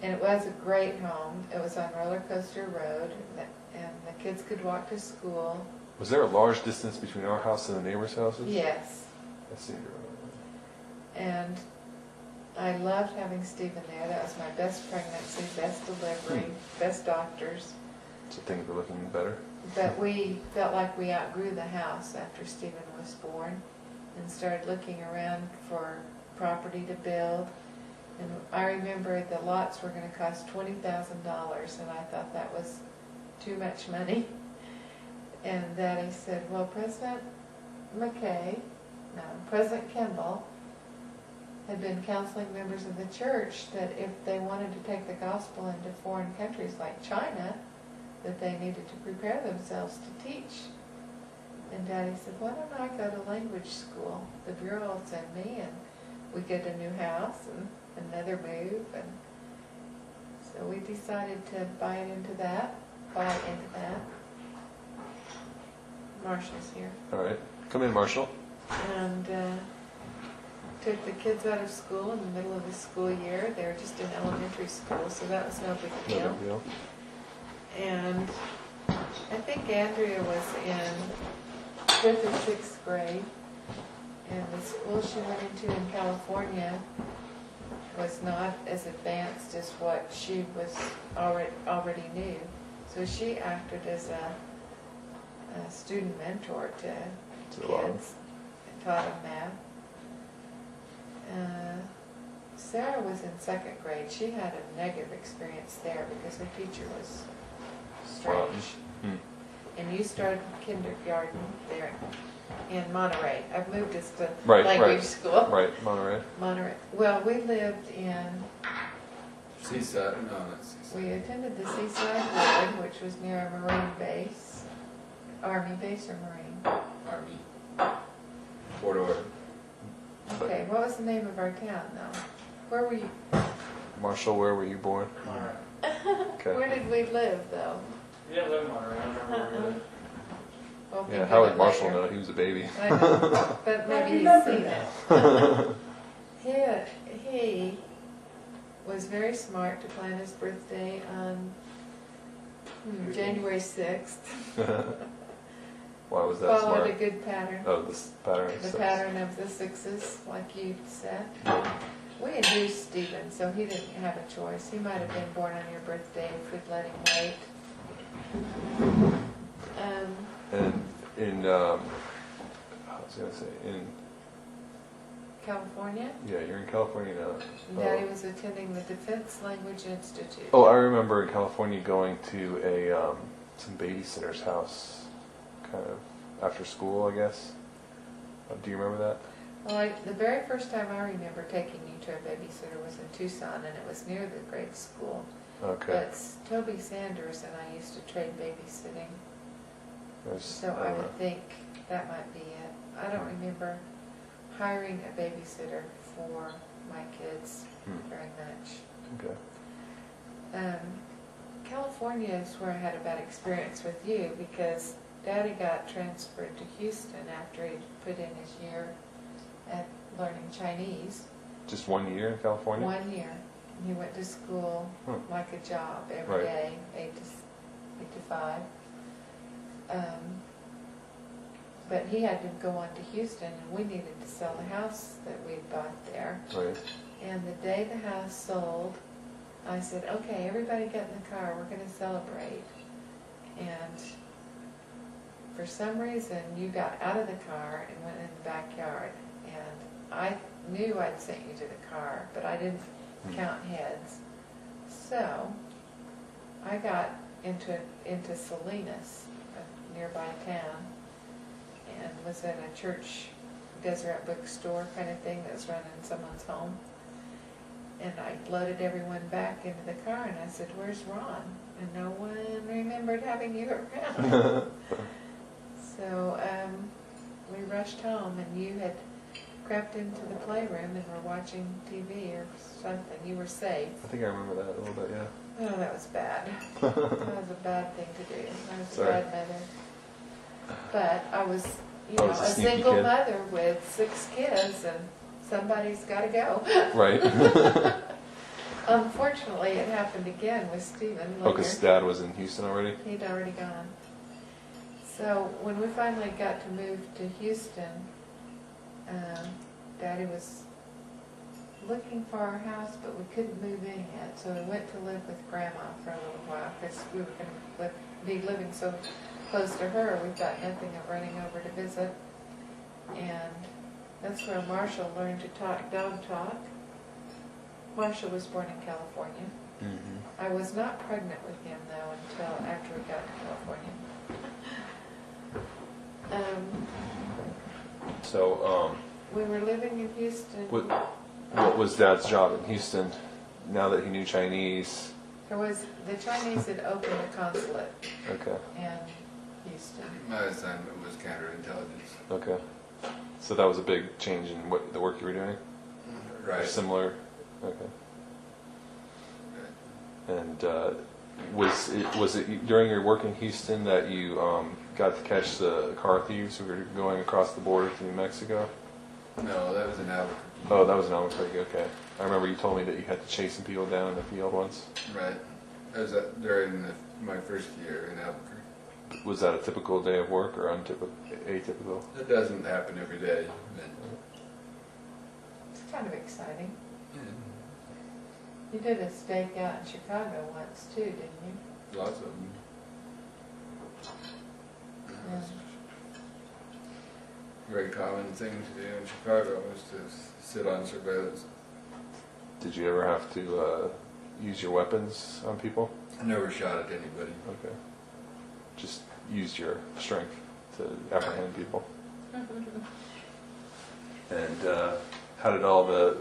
And it was a great home. It was on Roller Coaster Road, and the kids could walk to school. Was there a large distance between our house and the neighbors' houses? Yes, I seem to remember. and I loved having Stephen there. That was my best pregnancy, best delivery, best doctors. So things were looking better. But we felt like we outgrew the house after Stephen was born and started looking around for property to build. And I remember the lots were going to cost $20,000, and I thought that was too much money. And Daddy said, well, President Kimball had been counseling members of the church that if they wanted to take the gospel into foreign countries like China, that they needed to prepare themselves to teach. And Daddy said, why don't I go to language school? The Bureau will send me, and we get a new house and another move. And so we decided to buy into that. Marshall's here. All right. Come in, Marshall. And took the kids out of school in the middle of the school year. They were just in elementary school, so that was no big No deal. big deal. And I think Andrea was in 5th or 6th grade, and the school she went into in California was not as advanced as what she was already knew. So she acted as a student mentor to kids and taught them math. Sarah was in 2nd grade. She had a negative experience there because her teacher was strange. Hmm. And you started kindergarten there in Monterey. I've moved us to Right, language right. school. Right, Monterey. Monterey. Well, we lived in, Seaside? No, not Seaside. we attended the Seaside Wood, which was near a Marine base. Army base or Marine? Army. Fort Ord. Okay, what was the name of our town though? Where were you? Marshall, where were you born? Okay. Where did we live though? You didn't live in Monterey, I remember where you lived. We'll think Yeah, of how it would Marshall later. know? He was a baby. I know, but maybe he's seen it. He was very smart to plan his birthday on January 6th. Why was that Followed a smart? good pattern. Oh, this pattern. of The six. pattern of the sixes, like you said. We induced Stephen, so he didn't have a choice. He might have been born on your birthday if we'd let him wait. And in, I was gonna say, in, California, yeah, you're in California now. Daddy was attending the Defense Language Institute. Oh, I remember in California going to a some babysitter's house, kind of after school, I guess. Do you remember that? Well, the very first time I remember taking you to a babysitter was in Tucson, and it was near the grade school. Okay. But Toby Sanders and I used to trade babysitting. So I would think that might be it. I don't remember hiring a babysitter for my kids very much. Okay. California is where I had a bad experience with you because Daddy got transferred to Houston after he put in his year at learning Chinese. Just 1 year in California? 1 year. And he went to school like a job every Right. day, 8 to 5. But he had to go on to Houston, and we needed to sell the house that we'd bought there. Right. And the day the house sold, I said, okay, everybody get in the car, we're going to celebrate. And for some reason, you got out of the car and went in the backyard. And I knew I'd sent you to the car, but I didn't count heads. So I got into Salinas, a nearby town, and was at a church Deseret bookstore kind of thing that was run in someone's home. And I loaded everyone back into the car, and I said, where's Ron? And no one remembered having you around. So we rushed home, and you had crept into the playroom and were watching TV or something. You were safe. I think I remember that a little bit, yeah. Oh, that was bad. That was a bad thing to do. I was Sorry. a bad mother. But I was, I a was a sneaky single kid. mother with 6 kids, and somebody's got to go. Right. Unfortunately, it happened again with Stephen. Oh, because Dad was in Houston already? He'd already gone. So when we finally got to move to Houston, Daddy was looking for our house, but we couldn't move in yet. So we went to live with Grandma for a little while because we were going to be living so close to her. We thought nothing of running over to visit. And that's where Marshall learned to talk dog talk. Marshall was born in California. Mm-hmm. I was not pregnant with him, though, until after we got to California. So, We were living in Houston. what was Dad's job in Houston now that he knew Chinese? The Chinese had opened a consulate Okay. in Houston. My assignment was counterintelligence. Okay. So that was a big change in what the work you were doing? Or Right. similar? Okay. And was it during your work in Houston that you got to catch the car thieves who were going across the border to New Mexico? No, that was in Albuquerque. Oh, that was in Albuquerque, okay. I remember you told me that you had to chase some people down in the field once. Right. That was during my first year in Albuquerque. Was that a typical day of work or atypical? That doesn't happen every day. But It's kind of exciting. You did a stakeout in Chicago once, too, didn't you? lots of them. Yeah. Very common thing to do in Chicago was to sit on surveillance. Did you ever have to use your weapons on people? I never shot at anybody. Okay. Just used your strength to apprehend people. And how did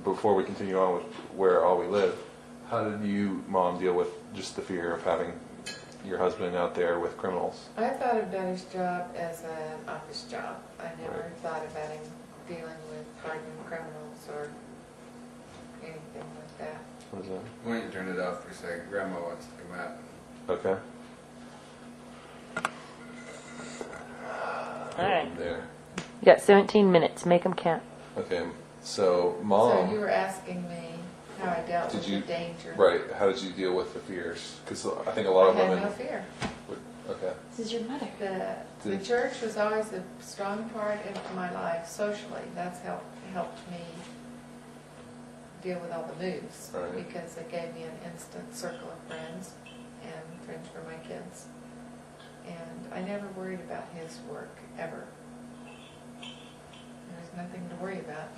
before we continue on with where all we live, how did you, Mom, deal with just the fear of having your husband out there with criminals? I thought of Daddy's job as an office job. I never Right. thought about him dealing with hardened criminals or anything like that. What is that? Why don't you turn it off for a second? Grandma wants to come out. Okay. All right. There. You got 17 minutes. Make them count. Okay. So, Mom. So you were asking me how I dealt with the danger. Right. How did you deal with the fears? Because I think a lot of I had women. no fear. Okay. This is your mother. The church was always a strong part of my life socially. That's helped me deal with all the moves. Right. Because it gave me an instant circle of friends and friends for my kids. And I never worried about his work, ever. There was nothing to worry about.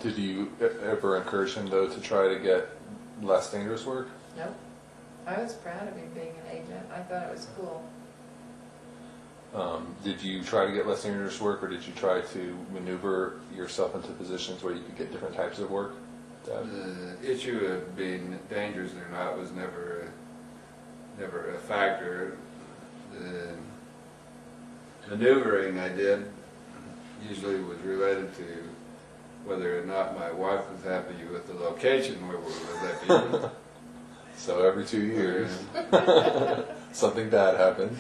Did you ever encourage him, though, to try to get less dangerous work? Nope. I was proud of him being an agent. I thought it was cool. Did you try to get less dangerous work, or did you try to maneuver yourself into positions where you could get different types of work? Dad? The issue of being dangerous or not was never a factor. maneuvering I did usually was related to whether or not my wife was happy with the location where we were living. So every 2 years, something bad happened.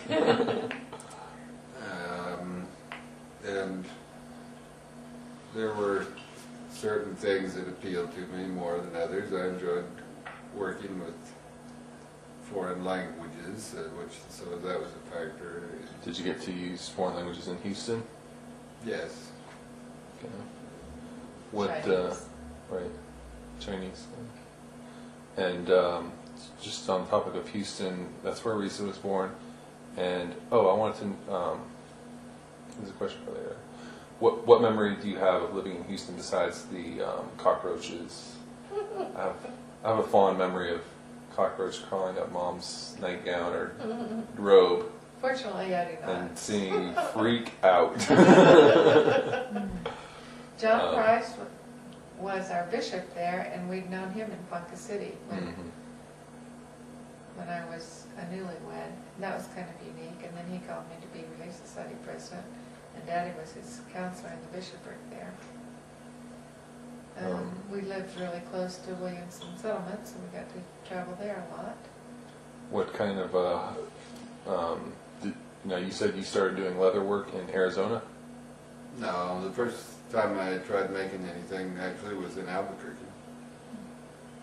And there were certain things that appealed to me more than others. I enjoyed working with foreign languages, so that was a factor. Did you get to use foreign languages in Houston? Yes. Okay. What? Chinese. Right, Chinese. And just on the topic of Houston, that's where Risa was born. And I wanted to. There's a question for later. What memory do you have of living in Houston besides the cockroaches? I have a fond memory of cockroach crawling up Mom's nightgown or robe Fortunately, I do not. and seeing you freak out. John Price was our bishop there, and we'd known him in Ponca City when I was a newlywed. That was kind of unique. And then he called me to be Relief Society president, and Daddy was his counselor in the bishopric there. We lived really close to Williamson Settlements, and we got to travel there a lot. What kind of you said you started doing leather work in Arizona? No, the first time I tried making anything actually was in Albuquerque.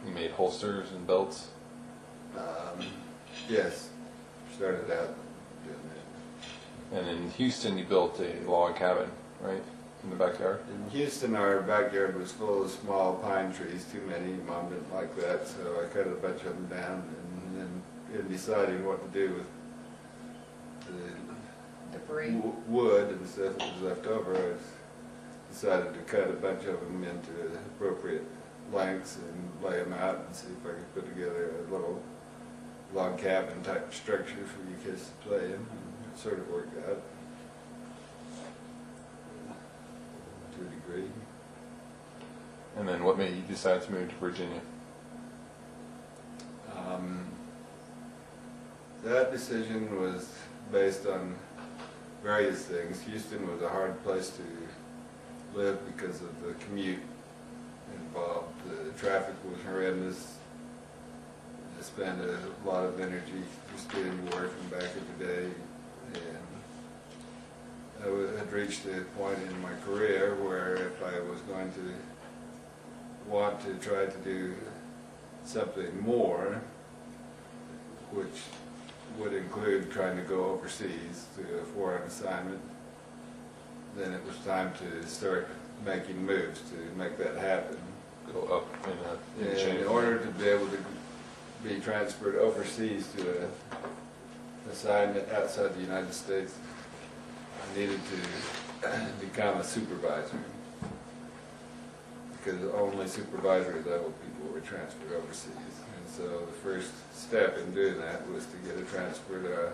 You made holsters and belts. Yes, started out doing that. And in Houston, you built a log cabin, right, in the backyard. In Houston, our backyard was full of small pine trees, too many. Mom didn't like that, so I cut a bunch of them down. And then in deciding what to do with the Debris. wood and stuff that was left over, I decided to cut a bunch of them into appropriate lengths and lay them out and see if I could put together a little log cabin type structure for you kids to play in. And it sort of worked out to a degree. And then what made you decide to move to Virginia? That decision was based on various things. Houston was a hard place to live because of the commute involved. The traffic was horrendous. I spent a lot of energy just getting to work and back every day. And I had reached a point in my career where if I was going to want to try to do something more, which would include trying to go overseas to a foreign assignment, then it was time to start making moves to make that happen. Go up in a chain. And in order to be able to be transferred overseas to an assignment outside the United States, I needed to become a supervisor, because only supervisory level people were transferred overseas. And so the first step in doing that was to get a transfer to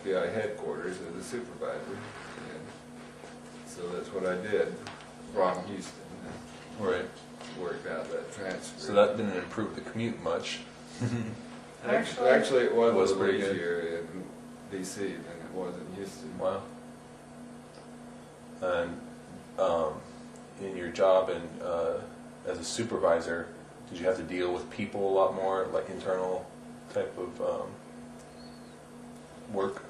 FBI headquarters as a supervisor. And so that's what I did from Houston. Right. Worked out that transfer. So that didn't improve the commute much. Actually, it was Was a little pretty good. easier in D.C. than it was in Houston. Wow. And in your job and as a supervisor, did you have to deal with people a lot more, like internal type of work?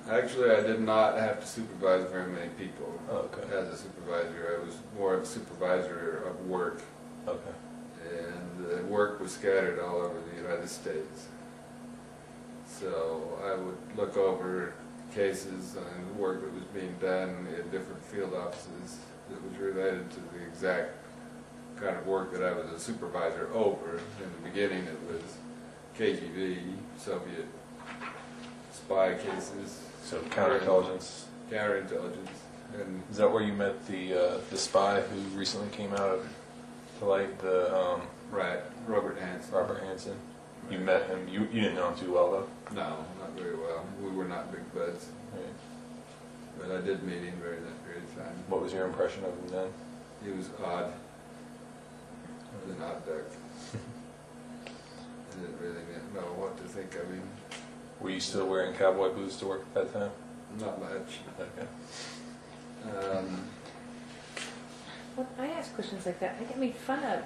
Actually, I did not have to supervise very many people. Oh, okay. As a supervisor, I was more of a supervisor of work, Okay. and the work was scattered all over the United States. So I would look over cases and work that was being done in different field offices that was related to the exact kind of work that I was a supervisor over. In the beginning, it was KGB, Soviet spy cases. So counterintelligence. Counterintelligence. And Is that where you met the spy who recently came out to light, the right, Robert Hansen. Robert Hansen? You met him. You didn't know him too well though. No, not very well. We were not big buds, Right. but I did meet him during that period of time. What was your impression of him then? He was odd. He was an odd duck. I didn't really know what to think of him. Were you still wearing cowboy boots to work at that time? Not much. Okay. Well, I ask questions like that. I get made fun of.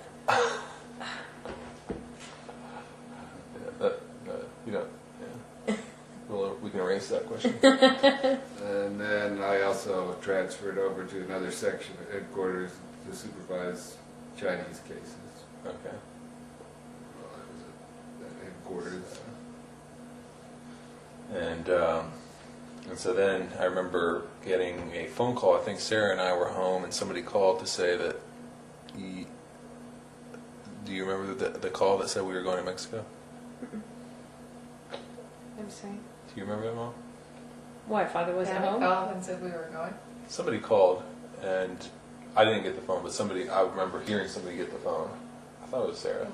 Yeah, you know, yeah. Well, we can erase that question. And then I also transferred over to another section at headquarters to supervise Chinese cases. Okay. Well, I was at headquarters. And so then I remember getting a phone call. I think Sarah and I were home, and somebody called to say that do you remember the call that said we were going to Mexico? I'm sorry. Do you remember that, Mom? Why, Father wasn't Daddy home? called and said we were going. Somebody called, and I didn't get the phone, but I remember hearing somebody get the phone. I thought it was Sarah.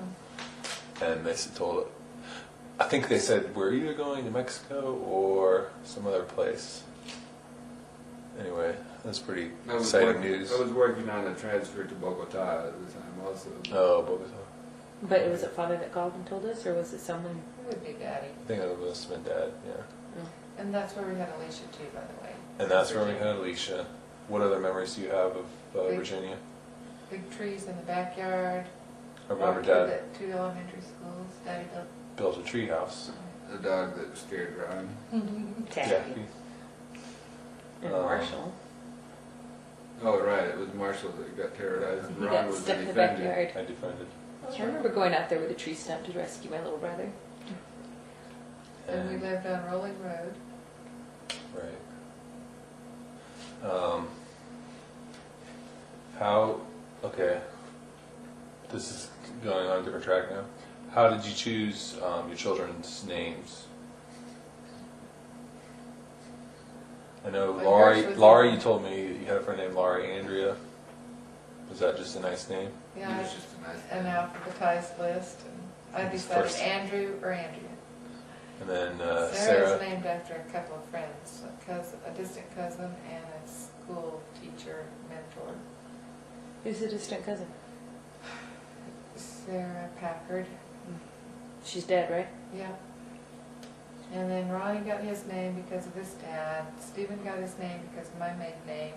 And they told, I think they said, we're either going to Mexico or some other place. Anyway, that's pretty exciting news. I was working on a transfer to Bogota at the time also. Oh, Bogota. But it was it Father that called and told us, or was it someone? It would be Daddy. I think it must have been Dad, yeah. And that's where we had Alicia too, by the way. And that's where we had Alicia. What other memories do you have of Virginia? Big trees in the backyard. I remember Walked through Dad the 2 elementary schools. Daddy built a tree house. The dog that scared Ron. built. Taffy. And Marshall. Oh, right, it was Marshall that got terrorized. He Ron got was stuck the in the defender. backyard. I defended. I remember going out there with a tree stump to rescue my little brother. And we lived on Rolling Road. Right. Okay, this is going on a different track now. How did you choose your children's names? I know Well, Laurie, yours was Laurie, easy. you told me you had a friend named Laurie Andrea. Was that just a nice name? Yeah, It was just a nice an alphabetized list. And I His decided first- Andrew or Andrea. And then Sarah's Sarah. named after a couple of friends, a distant cousin and a school teacher mentor. Who's the distant cousin? Sarah Packard. She's dead, right? Yeah. And then Ronnie got his name because of his dad. Stephen got his name because of my maiden name.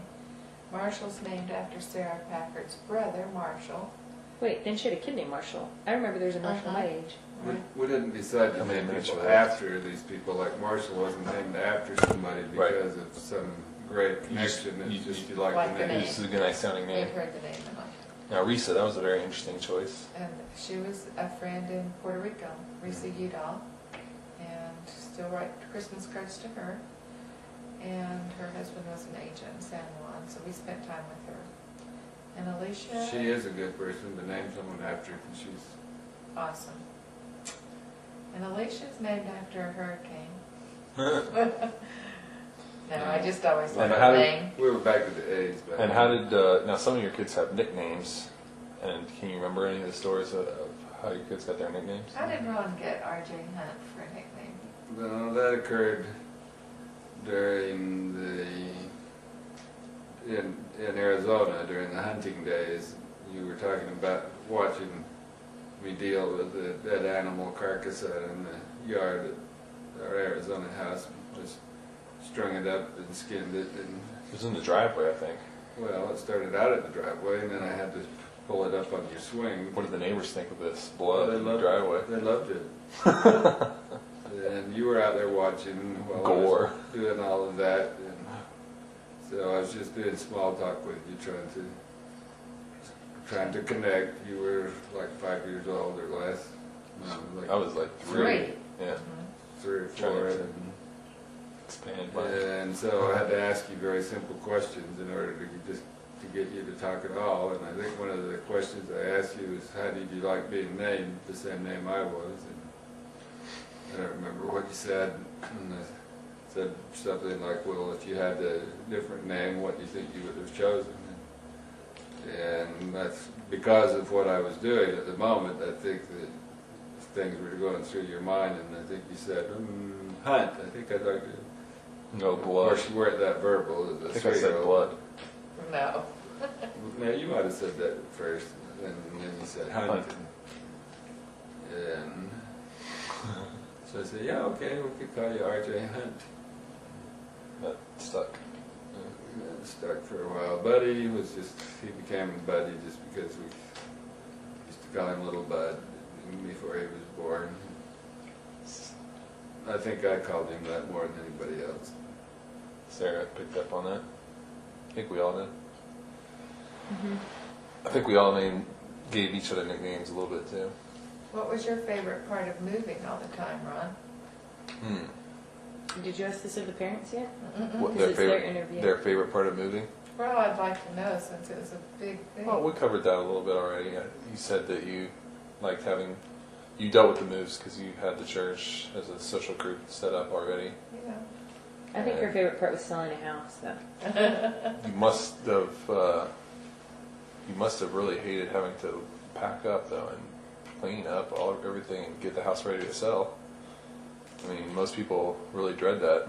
Marshall's named after Sarah Packard's brother, Marshall. Wait, then she had a kid named Marshall. I remember there was a Marshall my age. We didn't decide to How many name minutes people were left? after these people, like Marshall wasn't named after somebody Right. because of some great connection. It's just you like the name. This is a good, nice sounding name. We've heard the name enough. Now, Risa, that was a very interesting choice. And she was a friend in Puerto Rico, Risa Udall, and still write Christmas cards to her. And her husband was an agent in San Juan, so we spent time with her. And Alicia, She is a good person to name someone after, because she's awesome. And Alicia's named after a hurricane. No, I just always And love how the did- name. we were back to the A's. Back And then. how did, now some of your kids have nicknames, and can you remember any of the stories of how your kids got their nicknames? How did Ron get R.J. Hunt for a nickname? No, that occurred during in Arizona during the hunting days. You were talking about watching me deal with the dead animal carcass out in the yard at our Arizona house. Just strung it up and skinned it, and It was in the driveway, I think. well, it started out at the driveway, and then I had to pull it up on your swing. What did the neighbors think of this blood They in the loved driveway? They loved it. And you were out there watching while I Gore. was doing all of that. And so I was just doing small talk with you, trying to connect. You were like 5 years old or less. I was like 3. Three. Yeah, 3 or 4. Trying to And, expand my. and so I had to ask you very simple questions in order to get you to talk at all. And I think one of the questions I asked you is, how did you like being named the same name I was? And I don't remember what you said. And I said something like, well, if you had a different name, what do you think you would have chosen? And that's because of what I was doing at the moment. I think that things were going through your mind, and I think you said, Hunt. I think I'd like to. No Of blood. course, you weren't that verbal as I a think I said 3-year-old. blood. No. Now, you might have said that first, and then you said Hunt. Hunt. And so I said, yeah, okay, we could call you R.J. Hunt. But for a while. Buddy was he became a Buddy just because we used to call him Little Bud before he was born. I think I called him that more than anybody else. Sarah picked up on that. I think we all did. Mhm. I think we all gave each other nicknames a little bit too. What was your favorite part of moving all the time, Ron? Did you ask this of the parents yet? What, Because it's their interview. their favorite part of moving? Well, I'd like to know since it was a big thing. Well, we covered that a little bit already. You said that you liked you dealt with the moves because you had the church as a social group set up already. Yeah. I think her favorite part was selling a house, though. You must have really hated having to pack up though and clean up everything and get the house ready to sell. I mean, most people really dread that.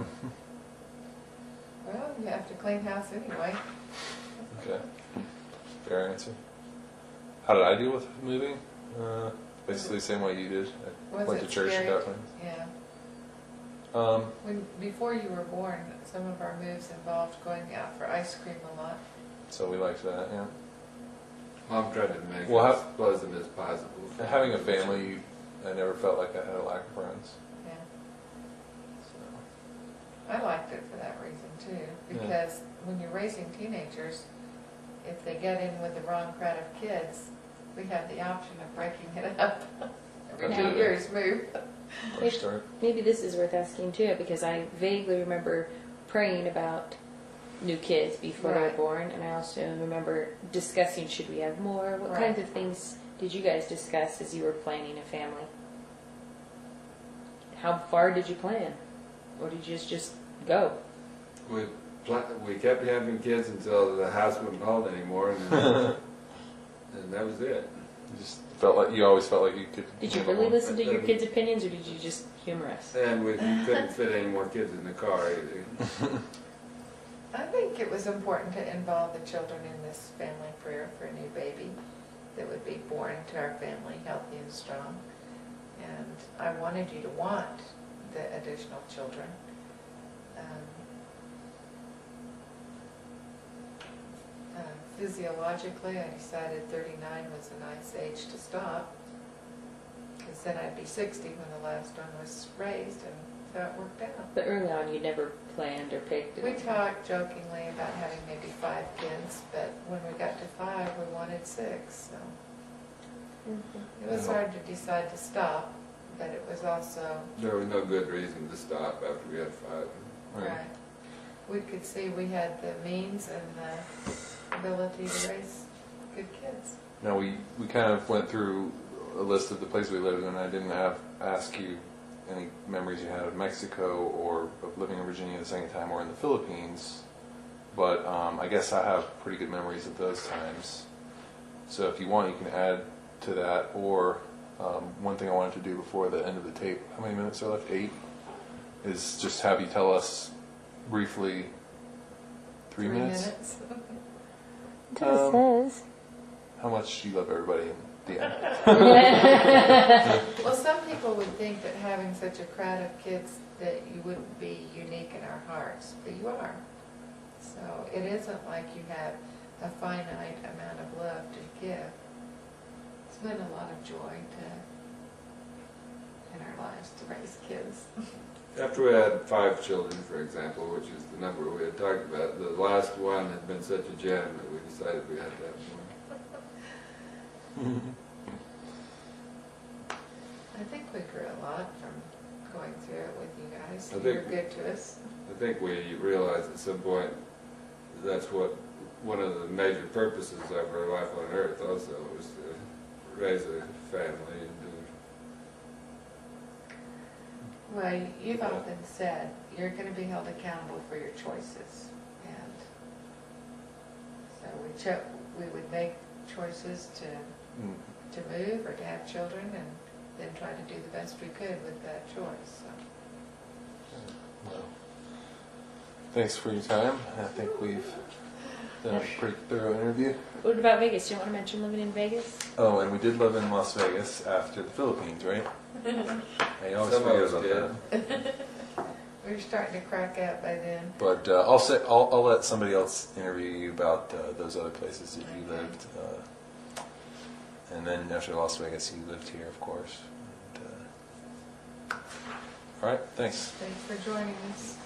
Well, you have to clean house anyway. Okay, fair answer. How did I deal with moving? Basically the same way you did. I Was went it to church and scary? got things. Yeah. Before you were born, some of our moves involved going out for ice cream a lot. So we liked that, yeah. Mom tried to make Well, it as pleasant as possible. Having a family, I never felt like I had a lack of friends. Yeah. So. I liked it for that reason too, because when you're raising teenagers, if they get in with the wrong crowd of kids, we have the option of breaking it up. Every 2 years move. Fresh start. Maybe this is worth asking too, because I vaguely remember praying about new kids before they were Right. born, and I also remember discussing, should we have more? What Right. kinds of things did you guys discuss as you were planning a family? How far did you plan? Or did you just go? We kept having kids until the house wouldn't hold anymore, and, then, and that was it. You always felt like you could. Did you handle really one. listen to your kids' opinions, or did you just humor us? And we couldn't fit any more kids in the car either. I think it was important to involve the children in this family prayer for a new baby that would be born to our family healthy and strong. And I wanted you to want the additional children. Physiologically, I decided 39 was a nice age to stop, because then I'd be 60 when the last one was raised, and so it worked out. But early on, you never planned or picked it. We talked jokingly about having maybe 5 kids, but when we got to 5, we wanted 6, so it was hard to decide to stop, but it was also, There was no good reason to stop after we had 5. right. We could see we had the means and the ability to raise good kids. Now we kind of went through a list of the places we lived, and I didn't ask you any memories you had of Mexico or of living in Virginia the second time or in the Philippines, but I guess I have pretty good memories of those times. So if you want, you can add to that, or one thing I wanted to do before the end of the tape, how many minutes are left? 8? Is just have you tell us briefly 3 minutes? That's what it says. How much you love everybody in the end. Well, some people would think that having such a crowd of kids that you wouldn't be unique in our hearts, but you are. So it isn't like you have a finite amount of love to give. It's been a lot of joy in our lives to raise kids. After we had 5 children, for example, which is the number we had talked about, the last one had been such a gem that we decided we had to have more. I think we grew a lot from going through it with you guys. I You think- were good to us. I think we realized at some point that's what one of the major purposes of our life on earth also was to raise a family and Well, you've often said you're going to be held accountable for your choices. And so we would make choices to move or to have children, and then try to do the best we could with that choice. So. Well, thanks for your time. I think we've done a pretty thorough interview. What about Vegas? Do you want to mention living in Vegas? Oh, and we did live in Las Vegas after the Philippines, right? I always Some of forget us about did. that. We were starting to crack out by then. But I'll let somebody else interview you about those other places that you lived. And then after Las Vegas, you lived here, of course. And, all right, thanks. Thanks for joining us.